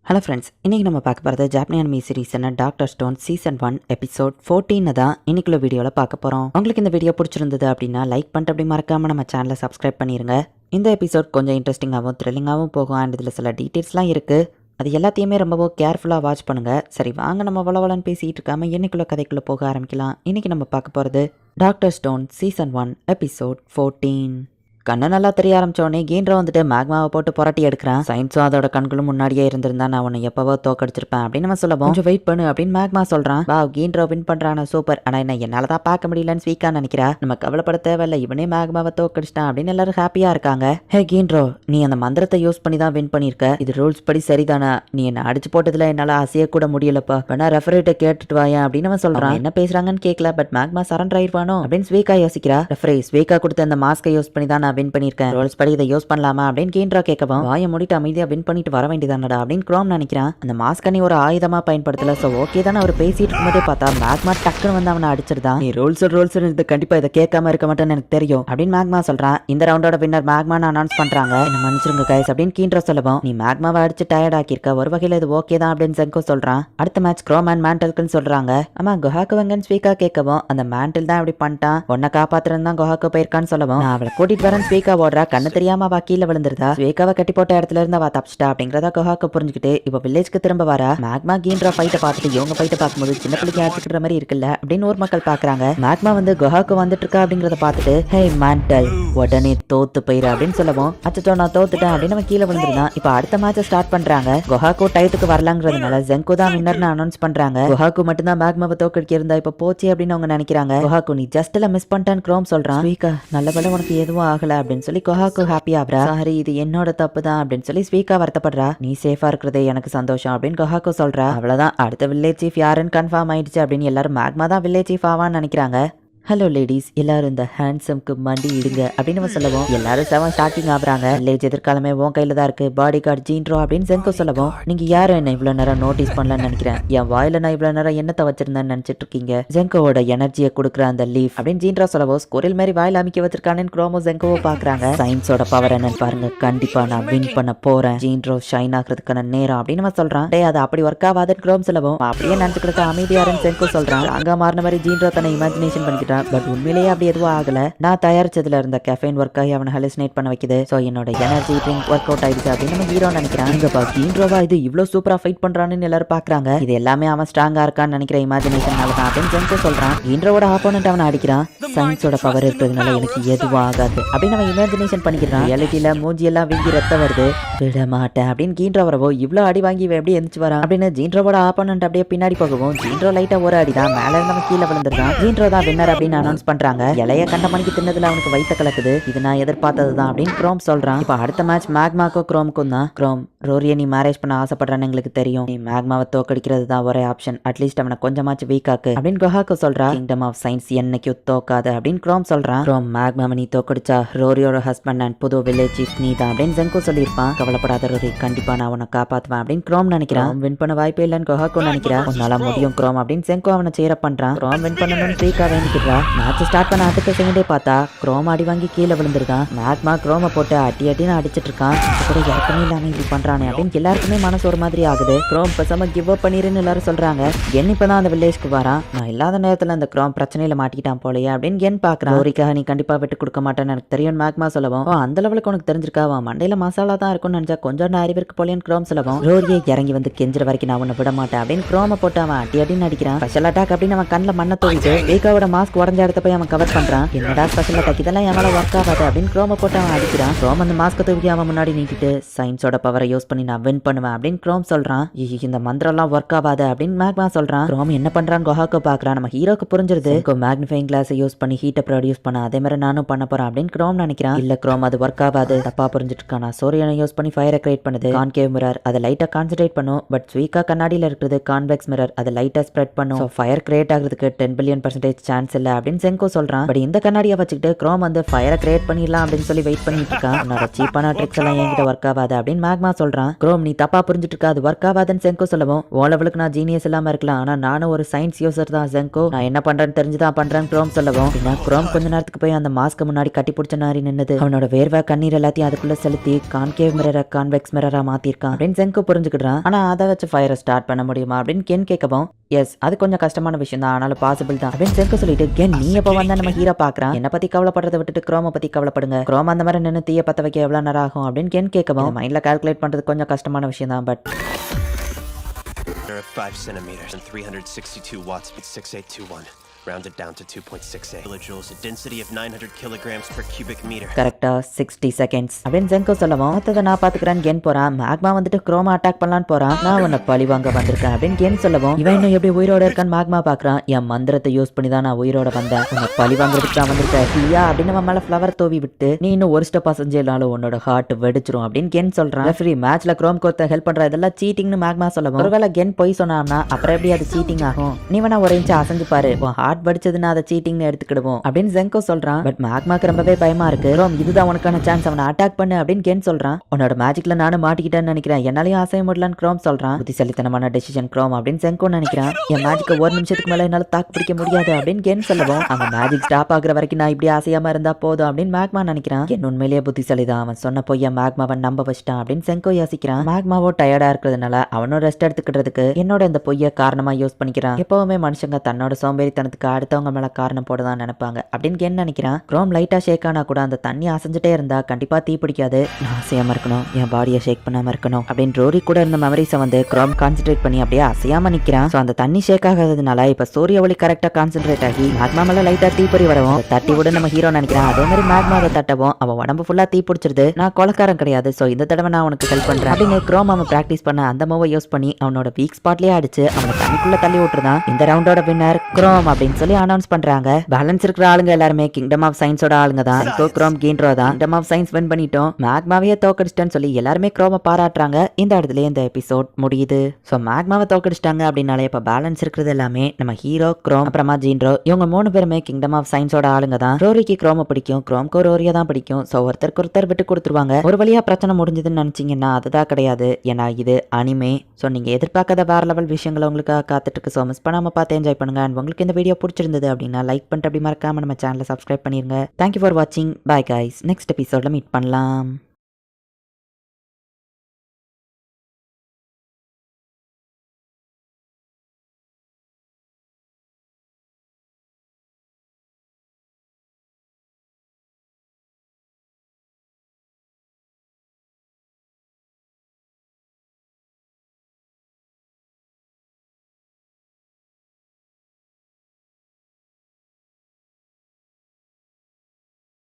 Hello friends, இன்றைக்கி நம்ம பார்க்க போகிறது ஜாப்பனி அனிமி சீரிஸான டாக்டர் ஸ்டோன் சீசன் 1 எபிசோட் 14 தான் இன்னைக்குள்ள வீடியோவில் பார்க்க போகிறோம். உங்களுக்கு இந்த வீடியோ பிடிச்சிருந்தது அப்படின்னா லைக் பண்ணிட்டு அப்படி மறக்காமல் நம்ம சேனலை சப்ஸ்கிரைப் பண்ணிடுங்க. இந்த எபிசோட் கொஞ்சம் இன்ட்ரெஸ்டிங்காகவும் த்ரில்லிங்காகவும் போகும். அண்ட் இதில் சில டீட்டெயில்ஸ்லாம் இருக்குது. அது எல்லாத்தையுமே ரொம்பவும் கேர்ஃபுல்லாக வாட்ச் பண்ணுங்கள். சரி வாங்க நம்ம வளவலன்னு பேசிகிட்டு இருக்காமல் இன்னைக்குள்ள கதைக்குள்ளே போக ஆரம்பிக்கலாம். இன்றைக்கி நம்ம பார்க்க போகிறது டாக்டர் ஸ்டோன் சீசன் 1 எபிசோட் 14. கண்ணு நல்லா தெரிய ஆரம்பிச்சோடனே கீன்றோ வந்துட்டு மேக்மாவை போட்டு புரட்டி எடுக்கிறான். சயின்ஸும் அதோட கண்களும் முன்னாடியே இருந்திருந்தா நான் உன்னை எப்பவோ தோக்கடிச்சிருப்பேன் அப்படின்னு நம்ம சொல்லவும், கொஞ்சம் வெயிட் பண்ணு அப்படின்னு மேக்மா சொல்றான். வா, கீன்றோ வின் பண்றான, சூப்பர். ஆனா என்ன என்னால தான் பார்க்க முடியலன்னு ஸ்வீக்கா நினைக்கிறா. நம்ம கவலைப்பட தேவையில்ல, இவனே மேக்மாவை தோக்கடிச்சிட்டான் அப்படின்னு எல்லாரும் ஹாப்பியா இருக்காங்க. ஹே கீன்றோ, நீ அந்த மந்திரத்தை யூஸ் பண்ணி தான் வின் பண்ணிருக்க. இது ரூல்ஸ் படி சரிதானா? நீ என்ன அடிச்சு போட்டதுல என்னால அசைய கூட முடியலப்பா. வேணா ரெஃபரிட்ட கேட்டுட்டு வாயேன் அப்படின்னு அவன் சொல்றான். என்ன பேசுறாங்கன்னு கேட்கல, பட் மேக்மா சரண்டர் ஆயிருவானோ அப்படின்னு ஸ்வீக்கா யோசிக்கிறா. ரெஃபரி ஸ்வீக்கா கொடுத்த அந்த மாஸ்கை யூஸ் பண்ணி தான் நான் வின் பண்ணிருக்கேன். ரூல்ஸ் படி இதை யூஸ் பண்ணலாமா அப்படின்னு கீன்றா கேட்கவும், வாயை மூடிட்டு அமைதியா வின் பண்ணிட்டு வர வேண்டியதானடா அப்படின்னு குரோம் நினைக்கிறான். அந்த மாஸ்கை நீ ஒரு ஆயுதமா பயன்படுத்தல, சோ ஓகே தான். அவர் பேசிட்டு இருக்கும்போதே பார்த்தா மேக்மா டக்குன்னு வந்து அவனை அடிச்சிருதான். நீ ரூல்ஸ் கண்டிப்பா இதை கேட்காம இருக்க மாட்டேன்னு எனக்கு தெரியும் அப்படின்னு மேக்மா சொல்றான். இந்த ரவுண்டோட வின்னர் மேக்மான்னு அனௌன்ஸ் பண்றாங்க. என்ன மன்னிச்சிருங்க கைஸ் அப்படின்னு கீன்றா சொல்லவும், நீ மேக்மாவை அடிச்சு டயர்ட் ஆக்கியிருக்க, ஒரு வகையில இது ஓகே தான் அப்படின்னு செங்கோ சொல்றான். அடுத்த மேட்ச் குரோம் அண்ட் மேண்டல்க்குன்னு சொல்றாங்க. ஆமா, குஹாக்கு வங்கன்னு ஸ்வீக்கா கேட்கவும், அந்த மேண்டில் தான் இப்படி பண்ணிட்டான், உன்னை காப்பாத்துறதுன்னு தான் குஹாக்கு போயிருக்கான்னு சொல்லவும், நான் அவளை கூட்டிட்டு வரேன் ஸ்வீக்கா ஓடுறா. கண்ணு தெரியாம அவ கீழே விழுந்துருதா. ஸ்வேகாவை கட்டி போட்ட இடத்துல இருந்து அவ தப்பிச்சிட்டா அப்படிங்கறத குஹாக்கு புரிஞ்சுக்கிட்டு இப்ப வில்லேஜ்க்கு திரும்ப வரா. மேக்மா கீன்றா ஃபைட்டை பார்த்துட்டு இவங்க ஃபைட்டை பார்க்கும்போது சின்ன பிள்ளைக்கு அடிச்சுக்கிற மாதிரி இருக்குல்ல அப்படின்னு ஊர் மக்கள் பாக்குறாங்க. மேக்மா வந்து குஹாக்கு வந்துட்டு இருக்கா அப்படிங்கறத பார்த்துட்டு, ஹே மேண்டல், உடனே தோத்து போயிரு அப்படின்னு சொல்லவும், அச்சோ நான் தோத்துட்டேன் அப்படின்னு அவன் கீழே விழுந்துருந்தான். இப்ப அடுத்த மேட்சை ஸ்டார்ட் பண்றாங்க. குஹாக்கு டயத்துக்கு வரலாங்கிறதுனால ஜெங்கோ தான் வின்னர்னு அனௌன்ஸ் பண்றாங்க. குஹாக்கு மட்டும் தான் மேக்மாவை தோக்கடிக்க இருந்தா இப்ப போச்சு அப்படின்னு அவங்க நினைக்கிறாங்க. குஹாக்கு நீ ஜஸ்ட்ல மிஸ் பண்ணிட்டான்னு குரோம் சொல்றான். ஸ்வீகா நல்ல உனக்கு எதுவும் ஆகல அப்படின்னு சொல்லி குஹாக்கு ஹாப்பி ஆகுறா. சாரி, இது என்னோட தப்பு தான் அப்படின்னு சொல்லி ஸ்வீக்கா வருத்தப்படுறா. நீ சேஃபா இருக்கிறதே எனக்கு சந்தோஷம் அப்படின்னு குஹாக்கு சொல்றா. அவ்வளவுதான், அடுத்த வில்லேஜ் சீஃப் யாருன்னு கன்ஃபார்ம் ஆயிடுச்சு அப்படின்னு எல்லாரும் மேக்மா தான் வில்லேஜ் சீஃப் ஆவான்னு நினைக்கிறாங்க. ஹலோ லேடிஸ், எல்லாரும் இந்த ஹேண்ட்ஸம்க்கு மண்டி இடுங்க அப்படின்னு நம்ம சொல்லவும், எல்லாரும் செவன் ஷாக்கிங் ஆகுறாங்க. வில்லேஜ் எதிர்காலமே உன் கையில தான் இருக்கு, பாடி கார்டு ஜீன்ட்ரோ அப்படின்னு செங்கோ சொல்லவும், நீங்க யாரும் என்ன இவ்வளவு நேரம் நோட்டீஸ் பண்ணலன்னு நினைக்கிறேன். என் வாயில நான் இவ்வளவு நேரம் என்னத்தை வச்சிருந்தேன்னு நினைச்சிட்டு இருக்கீங்க. ஜெங்கோவோட எனர்ஜியை கொடுக்குற அந்த லீஃப் அப்படின்னு ஜீன்ட்ரோ சொல்லவும், ஸ்கோரில் மாதிரி வாயில அமைக்க வச்சிருக்கானு குரோமோ ஜெங்கோவோ பாக்குறாங்க. சயின்ஸோட பவர் என்னன்னு பாருங்க, கண்டிப்பா நான் வின் பண்ண போறேன். ஜீன்ட்ரோ ஷைன் ஆகிறதுக்கான நேரம் அப்படின்னு நம்ம சொல்றான். டே அது அப்படி ஒர்க் ஆகாதுன்னு குரோம் சொல்லவும், அப்படியே நினைச்சுக்கிட்டு அமைதியாரன்னு செங்கோ சொல்றான். அங்க மாறின மாதிரி ஜீன்ட்ரோ தன்னை இமேஜினேஷன் பண்ணிக்கிட்டான். பட் உண்மையிலேயே அப்படி எதுவும் ஆகல. நான் தயாரிச்சதுல இருந்த கெஃபைன் ஒர்க் ஆகி அவனை ஹலுசினேட் பண்ண வைக்குது. சோ என்னோட எனர்ஜி ட்ரிங்க் ஒர்க் அவுட் ஆயிடுச்சு அப்படின்னு நம்ம ஹீரோ நினைக்கிறான். இங்கப்பா கீன்றோவா இது இவ்வளவு சூப்பரா ஃபைட் பண்றான்னு எல்லாரும் பாக்குறாங்க. இது எல்லாமே அவன் ஸ்ட்ராங்கா இருக்கான்னு நினைக்கிற இமேஜினேஷனால தான் அப்படின்னு ஜென்கோ சொல்றான். கீன்றோட ஆப்போனன்ட் அவனை அடிக்கிறான். சயின்ஸோட பவர் இருக்கிறதுனால எனக்கு எதுவும் ஆகாது அப்படின்னு அவன் இமேஜினேஷன் பண்ணிக்கிறான். ரியாலிட்டியில மூஞ்சி எல்லாம் வீங்கி ரத்தம் வருது. விட மாட்டேன் அப்படின்னு கீன்றோ வரவோ, இவ்வளவு அடி வாங்கி எப்படி எந்திச்சு வரான் அப்படின்னு ஜீன்றோட ஆப்போனன்ட் அப்படியே பின்னாடி போகவும், ஜீன்றோ லைட்டா ஒரு அடிதான் மேல இருந்து அவன் கீழே விழுந்துருக்கான். ஜீன்றோ தான் வின்னர் அப்படின்னு அனௌன்ஸ் பண்றாங்க. இலைய கண்ட மணிக்கு தின்னதுல அவனுக்கு வயித்த கலக்குது. இது நான் எதிர்பார்த்ததுதான் அப்படின்னு குரோம் சொல்றான். இப்ப அடுத்த மேட்ச் மேக்மாக்கும் குரோமுக்கும் தான். குரோம், ரோரியை நீ மேரேஜ் பண்ண ஆசைப்படுறான்னு எங்களுக்கு தெரியும். நீ மேக்மாவை தோக்கடிக்கிறது தான் ஒரே ஆப்ஷன். அட்லீஸ்ட் அவனை கொஞ்சமாச்சு வீக்காக்கு அப்படின்னு குஹாக்கு சொல்றா. கிங்டம் ஆஃப் சயின்ஸ் என்னைக்கும் தோக்காது அப்படின்னு குரோம் சொல்றான். குரோம், மேக்மாவை நீ தோக்கடிச்சா ரோரியோட ஹஸ்பண்ட் அண்ட் புது வில்லேஜ் சீஃப் நீ தான் அப்படின்னு ஜெங்கோ சொல்லியிருப்பான். கவலைப்படாத ரோரி, கண்டிப்பா நான் உன்னை காப்பாத்துவேன் அப்படின்னு குரோம் நினைக்கிறான். வின் பண்ண வாய்ப்பே இல்லைன்னு குஹாக்கு நினைக்கிறான். உன்னால முடியும் குரோம் அப்படின்னு ஜெங்கோ அவனை சேர பண்றான். குரோம் வின் பண்ணணும்னு வீக்கா வேண்டிக்கிறா. மேட்ச் ஸ்டார்ட் பண்ண அடுத்த செகண்டே பார்த்தா குரோம் அடி வாங்கி கீழே விழுந்திருக்கான். மேக்மா குரோமை போட்டு அட்டின்னு அடிச்சிட்டு இருக்கான். கூட இறக்கமே இல்லாம இப்படி பண்றானே அப்படின்னு எல்லாருக்குமே மனசு ஒரு மாதிரி ஆகுது. குரோம் பேசாம கிவ் அப் பண்ணிருன்னு எல்லாரும் சொல்றாங்க. கென் இப்பதான் அந்த வில்லேஜ்க்கு வரான். நான் இல்லாத நேரத்துல அந்த குரோம் பிரச்சனையில மாட்டிக்கிட்டான் போலயே அப்படின்னு கென் பாக்குறான். ரோரிக்காக நீ கண்டிப்பா விட்டு கொடுக்க மாட்டேன்னு எனக்கு தெரியும் மேக்மா சொல்லவும், அந்த லெவலுக்கு உனக்கு தெரிஞ்சிருக்காவா, மண்டையில மசாலா தான் இருக்கும்னு நினைச்சா கொஞ்சம் அறிவிற்கு போலேன்னு குரோம் சொல்லவும், ரோரியை இறங்கி வந்து கெஞ்சுற வரைக்கும் நான் உன்னை விட மாட்டேன் அப்படின்னு குரோமை போட்டு அவன் அட்டின்னு அடிக்கிறான். ஸ்பெஷல் அட்டாக் அப்படின்னு அவன் கண்ணில் மண்ணை தூக்கிட்டு வேகாவோட மாஸ்க் உடஞ்ச இடத்த போய் அவன் கவர் பண்றான். என்னடா ஸ்பெஷல் அட்டாக், இதெல்லாம் என் மேல ஒர்க் ஆகாது அப்படின்னு குரோமை போட்டு அவன் அடிக்கிறான். குரோம் அந்த மாஸ்கை தூக்கி அவன் முன்னாடி நீட்டிட்டு, சயின்ஸோட பவரை யூஸ் பண்ணி நான் வின் பண்ணுவேன் அப்படின்னு குரோம் சொல்றான். இந்த மந்திரம் எல்லாம் ஒர்க் ஆகாது அப்படின்னு மேக்மா சொல்றான். குரோம் என்ன பண்றான்னு குஹாக்கு பாக்குறான். நம்ம ஹீரோக்கு புரிஞ்சிருது. மேக்னிஃபைங் கிளாஸை யூஸ் பண்ணி ஹீட்டை ப்ரொடியூஸ் பண்ண அதே மாதிரி நானும் பண்ண போறேன் அப்படின்னு குரோம் நினைக்கிறான். இல்ல குரோம், அது ஒர்க் ஆகாது, தப்பா புரிஞ்சிட்டு இருக்கான். சூரியனை யூஸ் பண்ணி ஃபயரை கிரியேட் பண்ணுது. கான்கேவ் மிரர் அதை லைட்டா கான்சென்ட்ரேட் பண்ணும். பட் ஸ்வீக்கா கண்ணாடியில இருக்கிறது கான்வெக்ஸ் மிரர், அதை லைட்டா ஸ்ப்ரெட் பண்ணும். ஃபயர் கிரியேட் ஆகிறதுக்கு 10 பில்லியன் % சான்ஸ் இல்ல அப்படின்னு செங்கோ சொல்றான். பட் இந்த கண்ணாடியை வச்சுக்கிட்டு குரோம் வந்து ஃபயரை கிரியேட் பண்ணிடலாம் அப்படின்னு சொல்லி வெயிட் பண்ணிட்டு இருக்கான். உன்னோட சீப்பான ட்ரிக்ஸ் எல்லாம் என்கிட்ட ஒர்க் ஆகாது அப்படின்னு மேக்மா சொல்றான். குரோம் நீ தப்பா புரிஞ்சுட்டு இருக்க, அது ஒர்க் ஆகாதுன்னு செங்கோ சொல்லவும், ஓ லெவலுக்கு நான் ஜீனியஸ் இல்லாம இருக்கலாம், ஆனா நானும் ஒரு சயின்ஸ் யூசர் தான் செங்கோ, நான் என்ன பண்றேன்னு தெரிஞ்சுதான் பண்றேன் குரோம் சொல்லவும், குரோம் கொஞ்ச நேரத்துக்கு போய் அந்த மாஸ்க்கு முன்னாடி கட்டி பிடிச்ச நாரி நின்னது. அவனோட வேர்வை கண்ணீர் எல்லாத்தையும் அதுக்குள்ள செலுத்தி கான்கேவ் மிரரை கான்வெக்ஸ் மிரரா மாத்திருக்கான் அப்படின்னு செங்கோ புரிஞ்சுக்கிட்டான். ஆனா அதை வச்சு ஃபயரை ஸ்டார்ட் பண்ண முடியுமா அப்படின்னு கென் கேட்கவும், எஸ் அது கொஞ்சம் கஷ்டமான விஷயம் தான், ஆனாலும் பாசிபிள் தான் அப்படின்னு செங்கோ சொல்லிட்டு, கென் நீ எப்ப வந்தா நம்ம ஹீரோ பாக்குறான், என்ன பத்தி கவலைப்படுறதை விட்டுட்டு குரோம பத்தி கவலைப்படுங்க, குரோம் அந்த மாதிரி நின்று தீய பத்த வைக்க எவ்வளவு நேரம் ஆகும் அப்படின்னு கென் கேட்கவும், மைண்ட்ல கால்குலேட் பண்றது கொஞ்சம் கஷ்டமான விஷயம் தான், but 5 centimeters and 362 watts with 6821. Rounded down to 2.68 kilojoules, a density of 900 kilograms per cubic meter. கரெக்டா 60 செகண்ட்ஸ் அப்படின்னு செங்கோ சொல்லவும், மொத்தத்தை நான் பாத்துக்கிறேன் கென் போறான். மேக்மா வந்துட்டு குரோமா அட்டாக் பண்ணலான்னு போறான். நான் உன்னை பழி வாங்க வந்திருக்கேன் அப்படின்னு கென் சொல்லவும், இவன் இன்னும் எப்படி உயிரோட இருக்கான்னு மேக்மா பாக்குறான். என் மந்திரத்தை யூஸ் பண்ணி தான் நான் உயிரோட வந்தேன், உன்னை பழி வாங்குறதுக்கு தான் வந்திருக்கேன் இல்லையா அப்படின்னு நம்ம மேல ஃபிளவர் தூவி விட்டு, நீ இன்னும் ஒரு ஸ்டெப் செஞ்சாலும் உன்னோட ஹார்ட் வெடிச்சிரும் அப்படின்னு கென் சொல்றான். ரெஃபரி மேட்ச்ல குரோம் கோர்த்த ஹெல்ப் பண்ற இதெல்லாம் சீட்டிங்னு மேக்மா சொல்லவும், ஒருவேளை கென் போய் சொன்னான்னா அப்புறம் எப்படி அது சீட்டிங் ஆகும், நீ வேணா ஒரு இன்ச் அசைஞ்சு பாரு, படிச்சதுன்னா அதை சீட்டிங்னு எடுத்துக்கிடுவோம் அப்படின்னு செங்கோ சொல்றான். பட் மேக்மாக்கு ரொம்பவே பயமா இருக்கு. ரோம் இதுதான் உனக்கான சான்ஸ், அவனை அட்டாக் பண்ணு அப்படின்னு கென் சொல்றான். உன்னோட மேஜிக்ல நானும் மாட்டிக்கிட்டேன்னு நினைக்கிறேன், என்னாலையும் அசைய முடியலன்னு குரோம் சொல்றான். புத்திசாலித்தனமான டெசிஷன் குரோம் அப்படின்னு செங்கோ நினைக்கிறான். என் மேஜிக்க ஒரு நிமிஷத்துக்கு மேல என்னால தாக்கு பிடிக்க முடியாது அப்படின்னு கென் சொல்லவும், அந்த மேஜிக் ஸ்டாப் ஆகுற வரைக்கும் நான் இப்படி அசையாம இருந்தா போதும் அப்படின்னு மேக்மா நினைக்கிறான். என் உண்மையிலேயே புத்திசாலி தான், அவன் சொன்ன பொய்ய மேக்மாவை நம்ப வச்சிட்டான் அப்படின்னு செங்கோ யோசிக்கிறான். மேக்மாவோ டயர்டா இருக்கிறதுனால அவனும் ரெஸ்ட் எடுத்துக்கிட்டதுக்கு என்னோட இந்த பொய்ய காரணமா யூஸ் பண்ணிக்கிறான். எப்பவுமே மனுஷங்க தன்னோட சோம்பேறித்தனத்துக்கு அடுத்தவங்க மேல காரணம் போடதான் நினைப்பாங்க அப்படின்னு கென் நினைக்கிறான். குரோம் லைட்டா ஷேக் ஆனா கூட அந்த தண்ணி அசைஞ்சிட்டே இருந்தா கண்டிப்பா தீ பிடிக்காது, நான் அசையாம இருக்கணும், என் பாடியை ஷேக் பண்ணாம இருக்கணும் அப்படின்னு ரோரி கூட இருந்த மெமரிஸை வந்து குரோம் கான்சென்ட்ரேட் பண்ணி அப்படியே அசையாம நிக்கிறான். சோ அந்த தண்ணி ஷேக் ஆகாததுனால இப்ப சூரிய ஒளி கரெக்டா கான்சென்ட்ரேட் ஆகி மேக்மா மேல லைட்டா தீப்பொறி வரவும் தட்டி விட நம்ம ஹீரோ நினைக்கிறான். அதே மாதிரி மேக்மாவை தட்டவும் அவன் உடம்பு ஃபுல்லா தீ பிடிச்சிருது. நான் கொலக்காரன் கிடையாது, சோ இந்த தடவை நான் உனக்கு ஹெல்ப் பண்றேன் அப்படின்னு குரோம் அவன் பிராக்டிஸ் பண்ண அந்த மூவை யூஸ் பண்ணி அவனோட வீக் ஸ்பாட்லயே அடிச்சு அவனை தண்ணிக்குள்ள தள்ளி விட்டுருந்தான். இந்த ரவுண்டோட வின்னர் குரோம் அப்படின்னு சொல்லி அனௌன்ஸ் பண்றாங்க. பேலன்ஸ் இருக்கிற ஆளுங்க எல்லாருமே கிங்டம் ஆஃப் சயின்ஸோட ஆளுங்க தான். குரோம் கீன்றோ தான் கிங்டம் ஆஃப் சயின்ஸ் வின் பண்ணிட்டோம், மேக்மாவையே தோக்கடிச்சிட்டேன்னு சொல்லி எல்லாருமே குரோமை பாராட்டுறாங்க. இந்த இடத்துல இந்த எபிசோட் முடியுது. ஸோ மேக்மாவை தோக்கடிச்சிட்டாங்க அப்படின்னாலே இப்போ பேலன்ஸ் இருக்கிறது எல்லாமே நம்ம ஹீரோ, குரோம், அப்புறமா ஜீன்ரோ, இவங்க 3 பேருமே கிங்டம் ஆஃப் சயின்ஸோட ஆளுங்க தான். ரோரிக்கு குரோமை பிடிக்கும், குரோம்க்கு ரோரியா தான் பிடிக்கும். ஸோ ஒருத்தருக்கு ஒருத்தர் விட்டு கொடுத்துருவாங்க. ஒரு வழியா பிரச்சனை முடிஞ்சதுன்னு நினைச்சீங்கன்னா அதுதான் கிடையாது, ஏன்னா இது அனிமே. ஸோ நீங்க எதிர்பார்க்காத வேற லெவல் விஷயங்களை உங்களுக்கு காத்துட்டு இருக்கு. ஸோ மிஸ் பண்ணாம பார்த்து என்ஜாய் பண்ணுங்க. அண்ட் உங்களுக்கு இந்த வீடியோ பிடிச்சிருந்தது அப்படின்னா லைக் பண்ணிட்டு அப்படி மறக்காம நம்ம சேனலை சப்ஸ்கிரைப் பண்ணிருங்க. தேங்க்யூ ஃபார் வாட்சிங். Bye guys. நெக்ஸ்ட் எபிசோட்ல மீட் பண்ணலாம்.